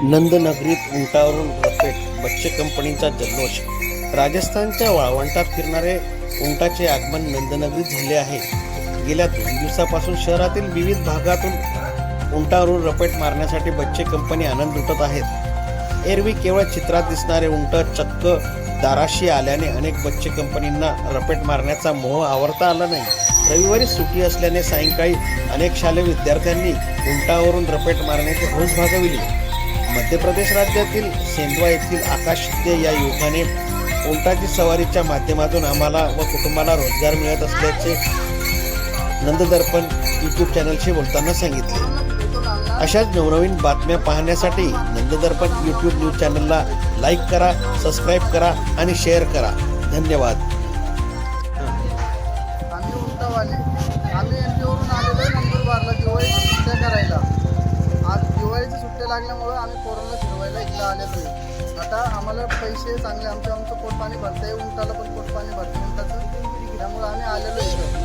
नंदनगरीत उंटावरून रपेट बच्चे कंपनीचा जल्लोष. राजस्थानच्या वाळवंटात फिरणारे उंटाचे आगमन नंदनगरीत झाले आहे. गेल्या 2 दिवसापासून शहरातील विविध भागातून उंटावरून रपेट मारण्यासाठी बच्चे कंपनी आनंद लुटत आहेत. एरवी केवळ चित्रात दिसणारे उंट चक्क दाराशी आल्याने अनेक बच्चे कंपनींना रपेट मारण्याचा मोह आवरता आला नाही. रविवारी सुट्टी असल्याने सायंकाळी अनेक शालेय विद्यार्थ्यांनी उंटावरून रपेट मारण्याची हौस भागविली. मध्य प्रदेश राज्यातील सेंधवा येथील आकाश शिंदे या युवकाने उंटाची सवारीच्या माध्यमातून आम्हाला व कुटुंबाला रोजगार मिळत असल्याचे नंददर्पण यूट्यूब चॅनलशी बोलताना सांगितले. अशाच नवनवीन बातम्या पाहण्यासाठी नंददर्पण यूट्यूब न्यूज चॅनलला लाईक करा, सबस्क्राईब करा आणि शेअर करा. धन्यवाद. आम्ही उंटावाले एमपीवरून आलेलो आहे नंदुरबारला दिवाळीची सुट्ट्या करायला. आज दिवाळीची सुट्ट्या लागल्यामुळं आम्ही पोरांना फिरवायला इथं आलेलो आहे. आता आम्हाला पैसे चांगले आमचं पोटपाणी भरतंय, उंटाला पण पोटपाणी भरतं उंटाचं, त्यामुळे आम्ही आलेलो आहे इथं.